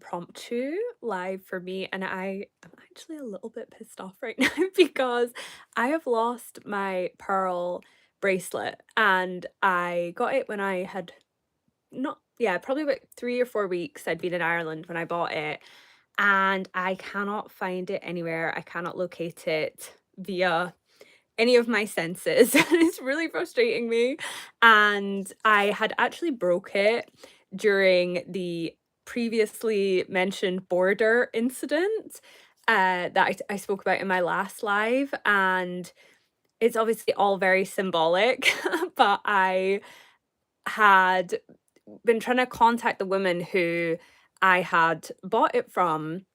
impromptu live for me, and I am actually a little bit pissed off right now because I have lost my pearl bracelet, and I got it when I had not yeah, probably about 3 or 4 weeks. I'd been in Ireland when I bought it, and I cannot find it anywhere. I cannot locate it via any of my senses. It's really frustrating me. And I had actually broke it during the previously mentioned border incident that I spoke about in my last live. And it's obviously all very symbolic, but I had been trying to contact the woman who I had bought it from,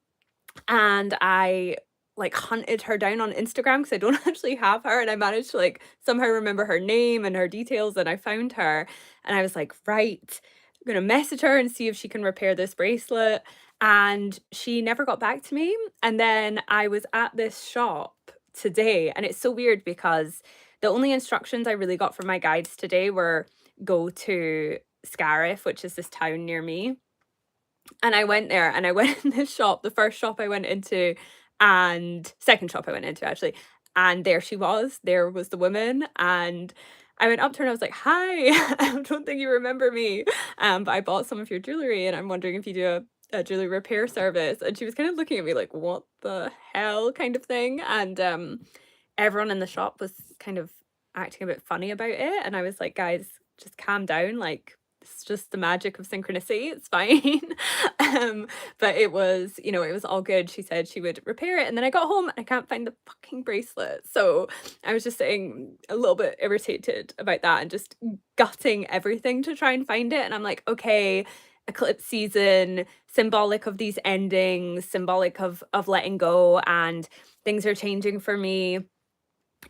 and I, like, hunted her down on Instagram because I don't actually have her, and I managed to, like, somehow remember her name and her details, and I found her, and I was like, "Right, I'm gonna message her and see if she can repair this bracelet," and she never got back to me, and then I was at this shop today, and it's so weird because the only instructions I really got from my guides today were go to Scariff, which is this town near me, and I went there and I went in this shop, the first shop I went into and second shop I went into actually, and there she was, there was the woman, and I went up to her and I was like, "Hi, I don't think you remember me, but I bought some of your jewelry and I'm wondering if you do a jewelry repair service." And she was kind of looking at me like, "What the hell?" kind of thing, and, everyone in the shop was kind of acting a bit funny about it, and I was like, "Guys, just calm down, like, it's just the magic of synchronicity, it's fine." Um, but it was, it was all good. She said she would repair it, and then I got home and I can't find the fucking bracelet. So I was just sitting a little bit irritated about that and just gutting everything to try and find it. And I'm like, okay, eclipse season, symbolic of these endings, symbolic of letting go, and things are changing for me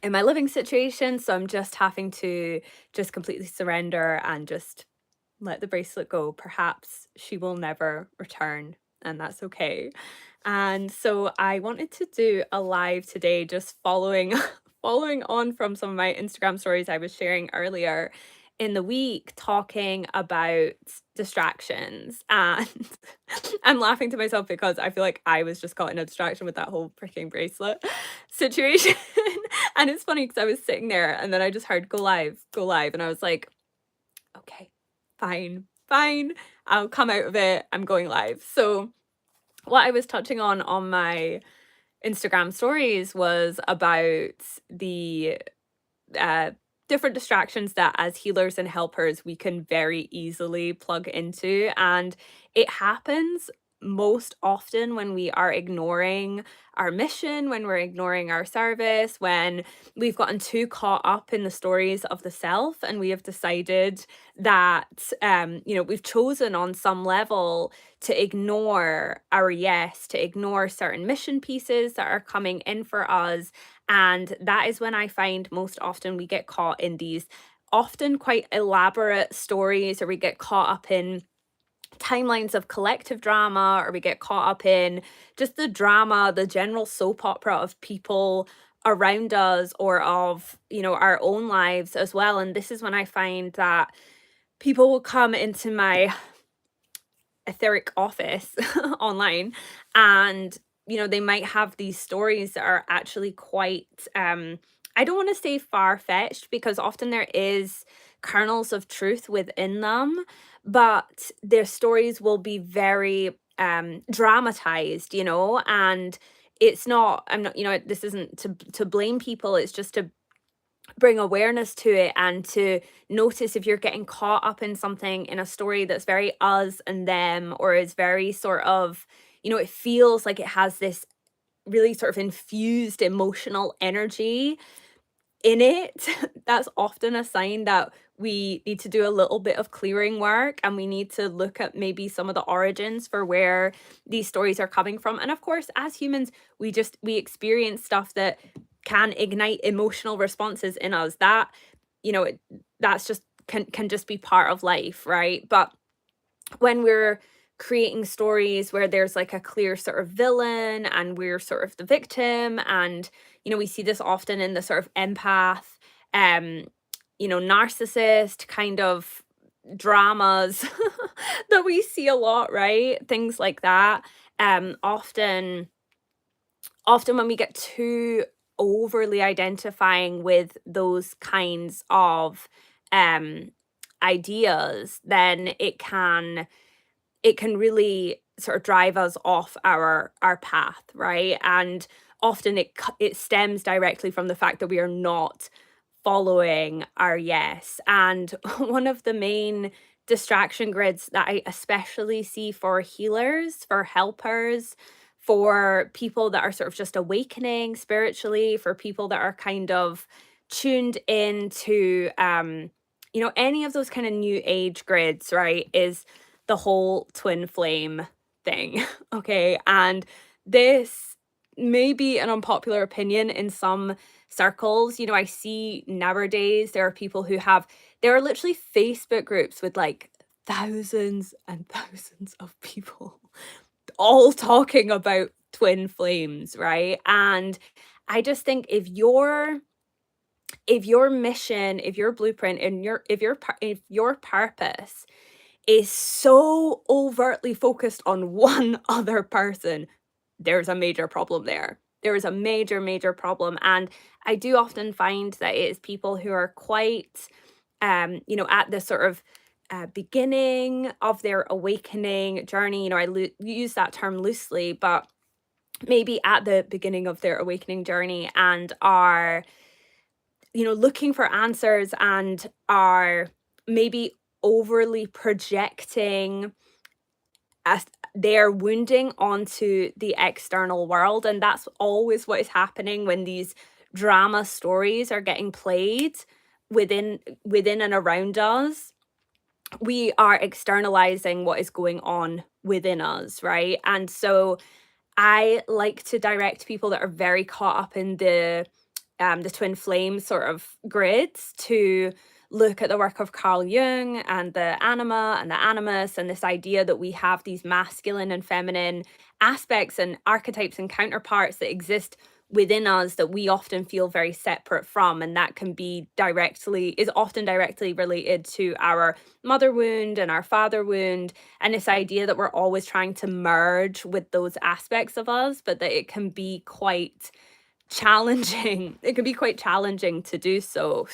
in my living situation. So I'm just having to just completely surrender and just let the bracelet go. Perhaps she will never return, and that's okay. And so I wanted to do a live today, just following following on from some of my Instagram stories I was sharing earlier in the week, talking about distractions. And I'm laughing to myself because I feel like I was just caught in a distraction with that whole freaking bracelet situation. And it's funny because I was sitting there and then I just heard go live, and I was like, okay, fine, fine. I'll come out of it. I'm going live. So, what I was touching on my Instagram stories was about the uh, different distractions that as healers and helpers we can very easily plug into. And it happens most often when we are ignoring our mission, when we're ignoring our service, when we've gotten too caught up in the stories of the self and we have decided that we've chosen on some level to ignore our yes, to ignore certain mission pieces that are coming in for us. And that is when I find most often we get caught in these often quite elaborate stories, or we get caught up in timelines of collective drama, or we get caught up in just the drama, the general soap opera of people around us, or of, our own lives as well. And this is when I find that people will come into my etheric office online, and they might have these stories that are actually quite I don't want to say far-fetched, because often there is kernels of truth within them, but their stories will be very dramatized, and it's not, I'm not, this isn't to blame people, it's just to bring awareness to it and to notice if you're getting caught up in something, in a story that's very us and them, or is very sort of, it feels like it has this really sort of infused emotional energy in it. That's often a sign that we need to do a little bit of clearing work, and we need to look at maybe some of the origins for where these stories are coming from. And of course, as humans, we experience stuff that can ignite emotional responses in us that, that's just can just be part of life, right? But when we're creating stories where there's like a clear sort of villain and we're sort of the victim, and we see this often in the sort of empath, um narcissist kind of dramas that we see a lot, right? Things like that. Often when we get too overly identifying with those kinds of um ideas, then it can really sort of drive us off our path, right? And often it stems directly from the fact that we are not following our yes. And one of the main distraction grids that I especially see for healers, for helpers, for people that are sort of just awakening spiritually, for people that are kind of tuned into any of those kind of new age grids, right? Is the whole twin flame thing. Okay. And this may be an unpopular opinion in some circles. I see nowadays there are people there are literally Facebook groups with like thousands and thousands of people all talking about twin flames, right? And I just think if your mission, if your blueprint, and if your purpose is so overtly focused on one other person, there's a major problem there. There is a major, major problem. And I do often find that it is people who are quite, at the sort of beginning of their awakening journey. I use that term loosely, but maybe at the beginning of their awakening journey and are looking for answers and are maybe overly projecting as their wounding onto the external world. And that's always what is happening when these drama stories are getting played within and around us. We are externalizing what is going on within us, right? And so I like to direct people that are very caught up in the twin flame sort of grids to look at the work of Carl Jung and the anima and the animus, and this idea that we have these masculine and feminine aspects and archetypes and counterparts that exist within us that we often feel very separate from, and that is often directly related to our mother wound and our father wound, and this idea that we're always trying to merge with those aspects of us, but that it can be quite challenging. It can be quite challenging to do so.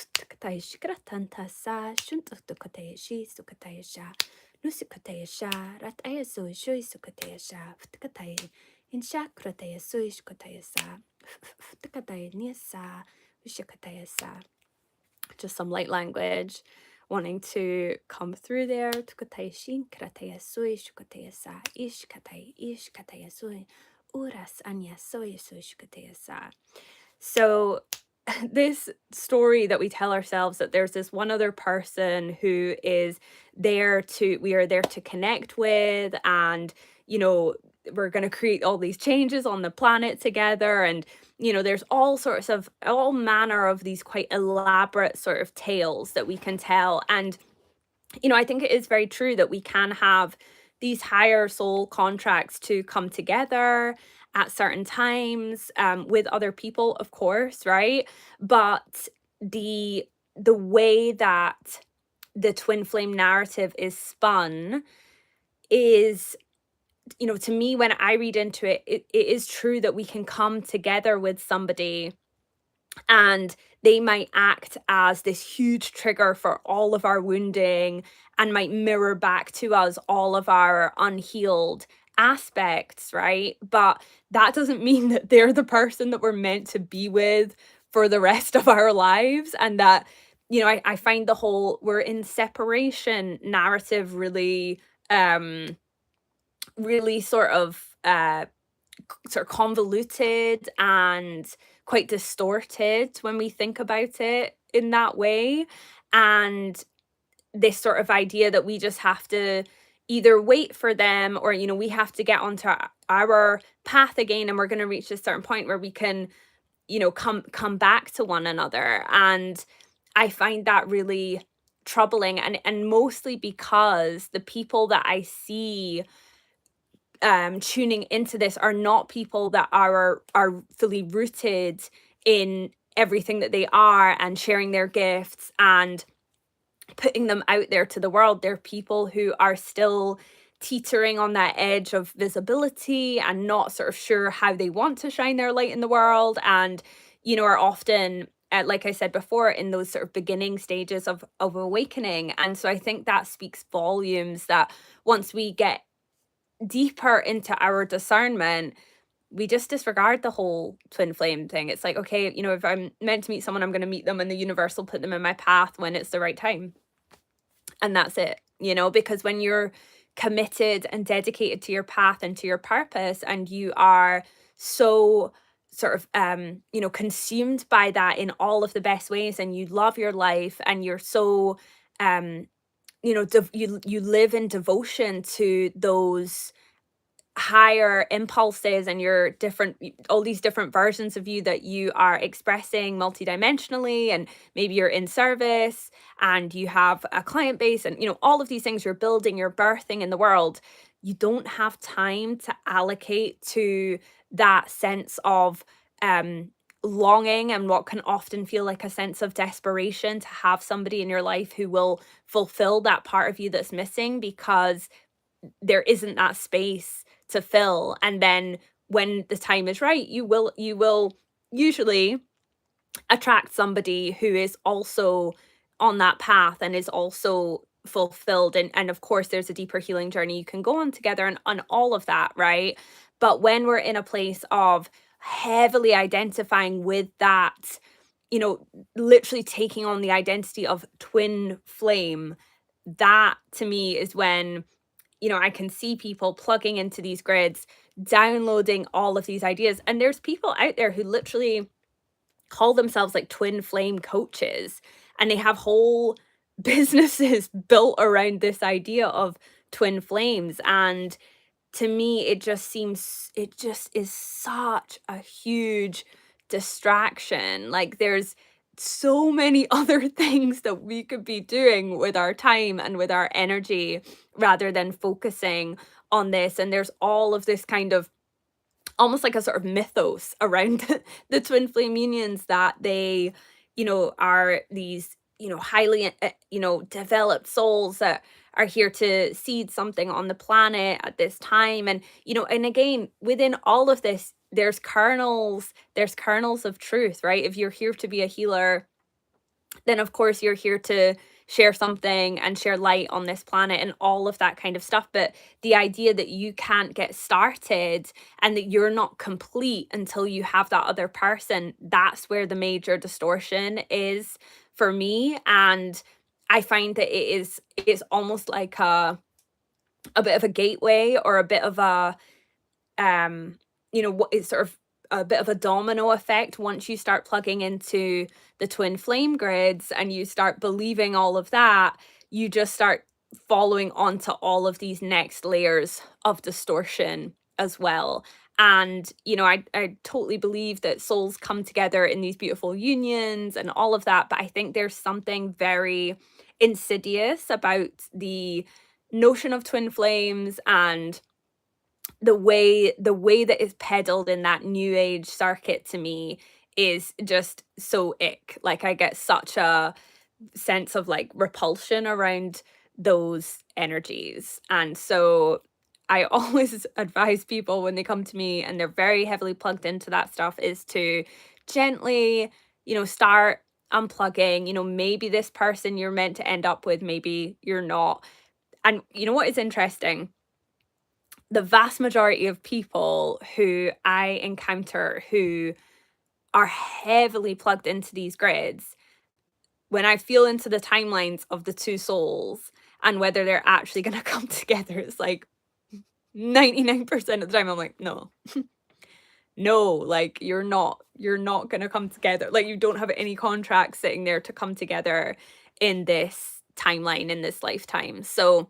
Just some light language wanting to come through there. So this story that we tell ourselves, that there's this one other person who is we are there to connect with, and we're going to create all these changes on the planet together, and there's all manner of these quite elaborate sort of tales that we can tell. And I think it is very true that we can have these higher soul contracts to come together at certain times, with other people, of course, right? But the way that the twin flame narrative is spun is, to me, when I read into it, it is true that we can come together with somebody and they might act as this huge trigger for all of our wounding and might mirror back to us all of our unhealed aspects, right? But that doesn't mean that they're the person that we're meant to be with for the rest of our lives. And that, I find the whole we're in separation narrative really sort of convoluted and quite distorted when we think about it in that way. And this sort of idea that we just have to either wait for them, or we have to get onto our path again, and we're going to reach a certain point where we can come back to one another. And I find that really troubling, and mostly because the people that I see tuning into this are not people that are fully rooted in everything that they are and sharing their gifts and putting them out there to the world. They're people who are still teetering on that edge of visibility and not sort of sure how they want to shine their light in the world, and are often, like I said before, in those sort of beginning stages of awakening. And so I think that speaks volumes that once we get deeper into our discernment, we just disregard the whole twin flame thing. It's like, okay, if I'm meant to meet someone, I'm going to meet them, and the universe will put them in my path when it's the right time. And that's it, because when you're committed and dedicated to your path and to your purpose, and you are so sort of consumed by that in all of the best ways, and you love your life, and you're so you live in devotion to those higher impulses and your different all these different versions of you that you are expressing multidimensionally, and maybe you're in service and you have a client base, and all of these things you're building, you're birthing in the world. You don't have time to allocate to that sense of longing, and what can often feel like a sense of desperation to have somebody in your life who will fulfill that part of you that's missing, because there isn't that space to fill. And then when the time is right, you will usually attract somebody who is also on that path and is also fulfilled. And of course there's a deeper healing journey you can go on together, and all of that, right? But when we're in a place of heavily identifying with that, you know literally taking on the identity of twin flame, that to me is when I can see people plugging into these grids, downloading all of these ideas. And there's people out there who literally call themselves like twin flame coaches, and they have whole businesses built around this idea of twin flames. And to me, it just is such a huge distraction. Like, there's so many other things that we could be doing with our time and with our energy rather than focusing on this. And there's all of this kind of almost like a sort of mythos around the twin flame unions, that they, are these, highly, developed souls that are here to seed something on the planet at this time. And, and again, within all of this, there's kernels of truth, right? If you're here to be a healer, then of course you're here to share something and share light on this planet and all of that kind of stuff. But the idea that you can't get started and that you're not complete until you have that other person, that's where the major distortion is for me. And I find that it's almost like a bit of a gateway, or a bit of a what is sort of a bit of a domino effect. Once you start plugging into the twin flame grids and you start believing all of that, you just start following onto all of these next layers of distortion as well. And I totally believe that souls come together in these beautiful unions and all of that, but I think there's something very insidious about the notion of twin flames, and the way that is peddled in that new age circuit to me is just so ick. Like, I get such a sense of like repulsion around those energies. And so I always advise people when they come to me and they're very heavily plugged into that stuff is to gently, start unplugging. Maybe this person you're meant to end up with, maybe you're not. And what is interesting, the vast majority of people who I encounter who are heavily plugged into these grids, when I feel into the timelines of the two souls and whether they're actually going to come together, it's like 99% of the time I'm like, no, no, like you're not going to come together. Like, you don't have any contracts sitting there to come together in this timeline, in this lifetime. So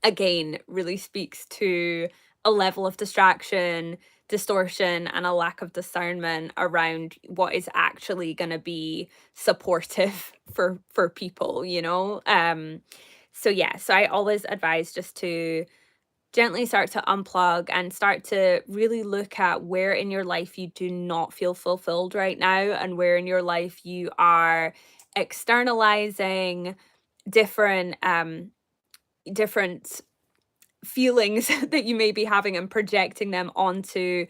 again, really speaks to a level of distraction, distortion, and a lack of discernment around what is actually going to be supportive for people. So yeah, so I always advise just to gently start to unplug and start to really look at where in your life you do not feel fulfilled right now, and where in your life you are externalizing different different feelings that you may be having and projecting them onto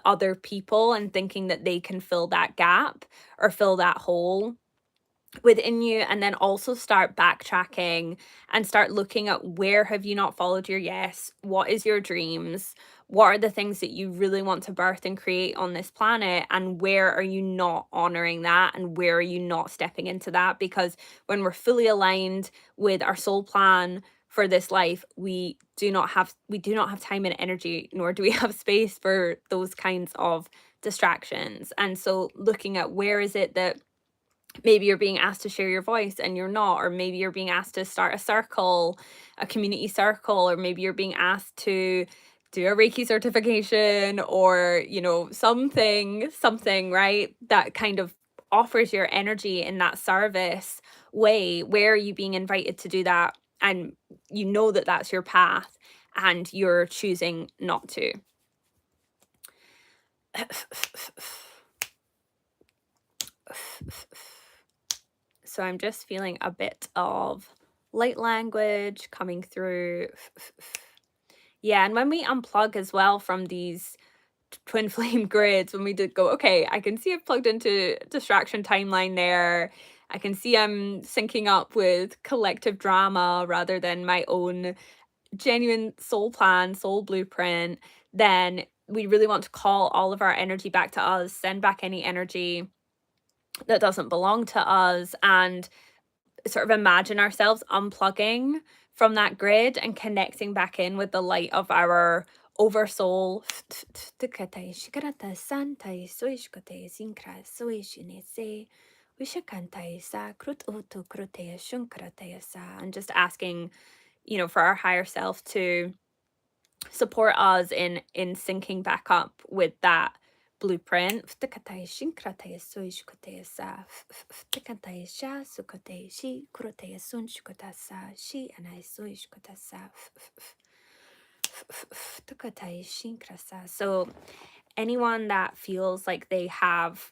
other people and thinking that they can fill that gap or fill that hole within you, and then also start backtracking and start looking at where have you not followed your yes, what is your dreams, what are the things that you really want to birth and create on this planet, and where are you not honoring that, and where are you not stepping into that. Because when we're fully aligned with our soul plan for this life, we do not have time and energy, nor do we have space for those kinds of distractions. And so looking at where is it that maybe you're being asked to share your voice and you're not, or maybe you're being asked to start a circle, a community circle, or maybe you're being asked to do a Reiki certification, or, something, right? That kind of offers your energy in that service way. Where are you being invited to do that? And you know that that's your path and you're choosing not to. So I'm just feeling a bit of light language coming through. Yeah, and when we unplug as well from these twin flame grids, when we did go, okay, I can see I've plugged into distraction timeline there. I can see I'm syncing up with collective drama rather than my own genuine soul plan, soul blueprint. Then we really want to call all of our energy back to us, send back any energy that doesn't belong to us, and sort of imagine ourselves unplugging from that grid and connecting back in with the light of our oversoul. And just asking, for our higher self to support us in syncing back up with that blueprint. So anyone that feels like they have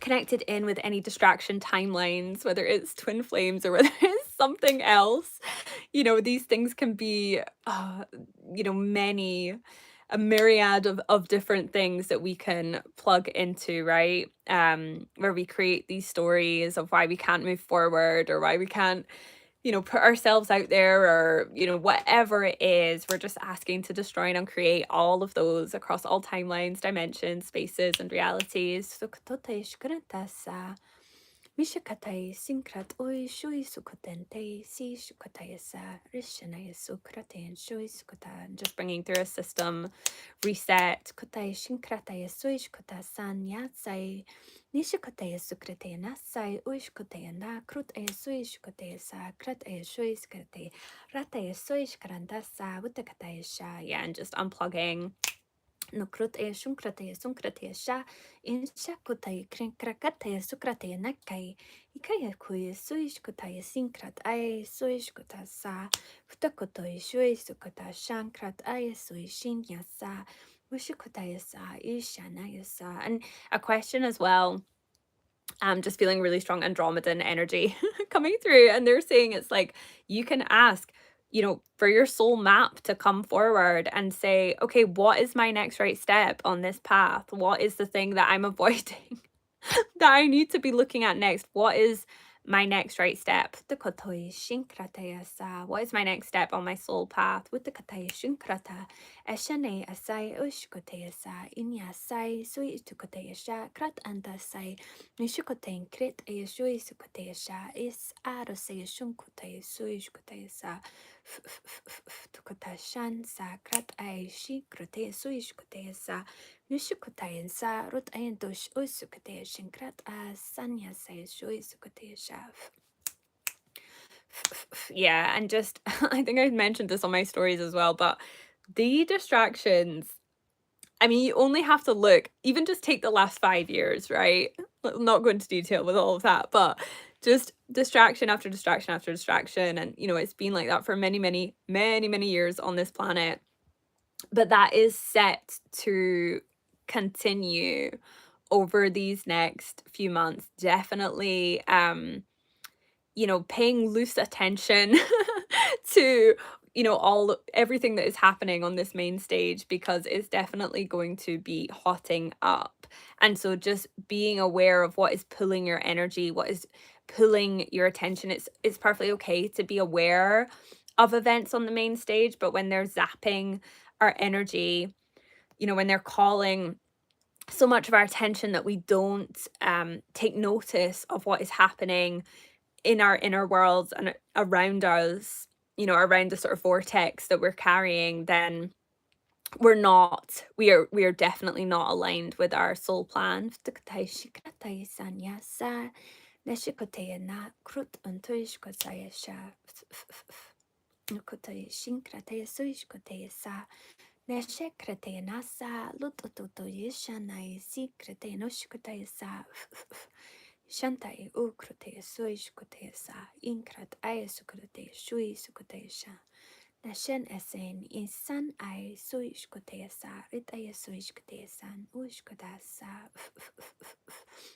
connected in with any distraction timelines, whether it's twin flames or whether it's something else, these things can be, a myriad of different things that we can plug into, right? Where we create these stories of why we can't move forward, or why we can't, put ourselves out there, or, whatever it is. We're just asking to destroy and uncreate all of those across all timelines, dimensions, spaces, and realities. Mishakatai sinkrat oi shui sukotente si shukatayasa rishanaya sukraten shui sukata. Just bringing through a system reset. Kotai shinkrataya sui shukatasan yatsai nishakataya sukrate nasai uishkotaya na krutaya sui shukataya sa krataya shui skrate rataya sui shkarandasa wutakataya sha. Yeah, and just unplugging. No krutaya shunkrataya sunkrataya sha in shakutaya krakataya sukrataya nakai ikaya kuya suishkutaya sinkrat ay suishkuta sa futakotoy shui sukata shankrat ay suishin yasa wishikutaya sa ishanaya sa. And a question as well. I'm just feeling really strong Andromedan energy coming through. And they're saying it's like you can ask, for your soul map to come forward and say, okay, what is my next right step on this path? What is the thing that I'm avoiding that I need to be looking at next? What is my next right step? What is my next step on my soul path? Eshane asai ushkoteyasa inyasai sui tukoteyasha krat andasai nishukotein krit eyashui sukoteyasha is arosei shunkotey sui shkoteyasa tukotashan sa krat aishi krotey sui shkoteyasa nishukotein sa rut ayendosh usukoteyashin krat asanya say shui sukoteyasha. Yeah, and just I think I mentioned this on my stories as well, but the distractions, I mean, you only have to look, even just take the last 5 years, right? I'm not go into detail with all of that, but just distraction after distraction after distraction. And, it's been like that for many, many, many, many years on this planet. But that is set to continue over these next few months. Definitely, paying loose attention to, everything that is happening on this main stage, because it's definitely going to be hotting up. And so just being aware of what is pulling your energy, what is pulling your attention. It's perfectly okay to be aware of events on the main stage, but when they're zapping our energy, when they're calling so much of our attention that we don't take notice of what is happening in our inner worlds and around us, around the sort of vortex that we're carrying, then we are definitely not aligned with our soul plan. Shantai ukrutea sui shukutea sa inkrat aya sukutea shui sukutea sha. Nashen esen insan ay sui shukutea sa ritaya sui shukutea san ushkuda sa.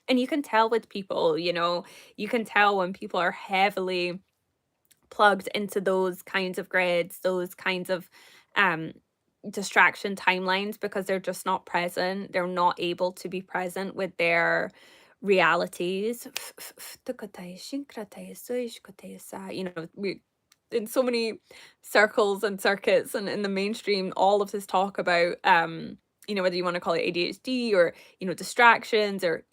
And you can tell with people, you can tell when people are heavily plugged into those kinds of grids, those kinds of distraction timelines, because they're just not present. They're not able to be present with their realities. We in so many circles and circuits and in the mainstream, all of this talk about whether you want to call it ADHD or distractions or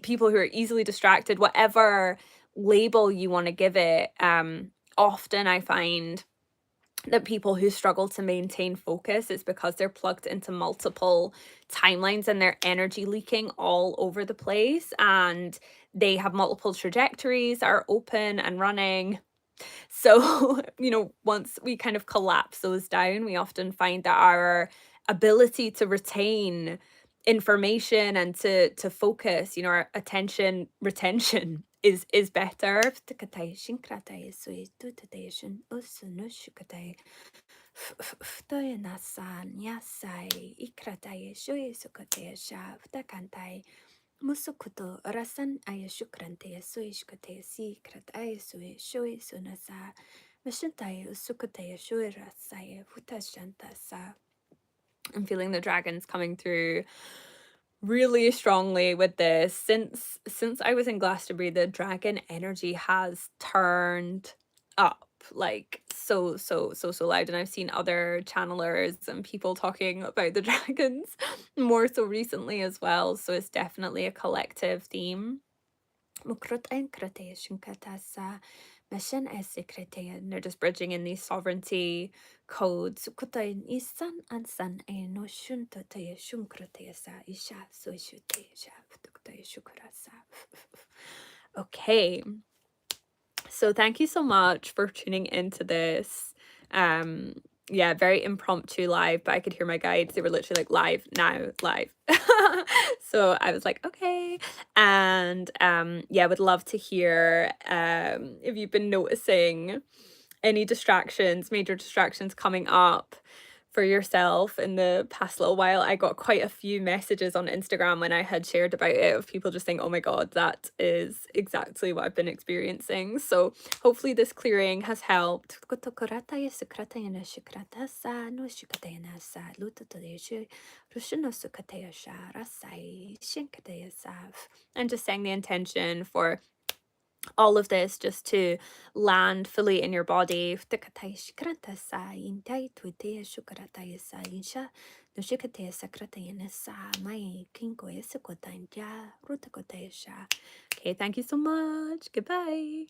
people who are easily distracted, whatever label you want to give it. Often I find that people who struggle to maintain focus is because they're plugged into multiple timelines and their energy leaking all over the place, and they have multiple trajectories that are open and running. So, once we kind of collapse those down, we often find that our ability to retain information and to focus, our attention retention is better. Musukuto rasan aya shukrante sui shukate si krat aya sui shui sunasa mashantaya usukate shui rasaya futashanta sa. I'm feeling the dragons coming through really strongly with this. Since I was in Glastonbury, the dragon energy has turned up like so loud, and I've seen other channelers and people talking about the dragons more so recently as well, so it's definitely a collective theme. And they're just bridging in these sovereignty codes. Okay. So thank you so much for tuning into this. Yeah, very impromptu live, but I could hear my guides. They were literally like, live now, live. So I was like, okay. And yeah, would love to hear if you've been noticing any distractions, major distractions coming up for yourself in the past little while. I got quite a few messages on Instagram when I had shared about it of people just saying, oh my God, that is exactly what I've been experiencing. So hopefully this clearing has helped. And just saying the intention for all of this just to land fully in your body. Okay, thank you so much. Goodbye.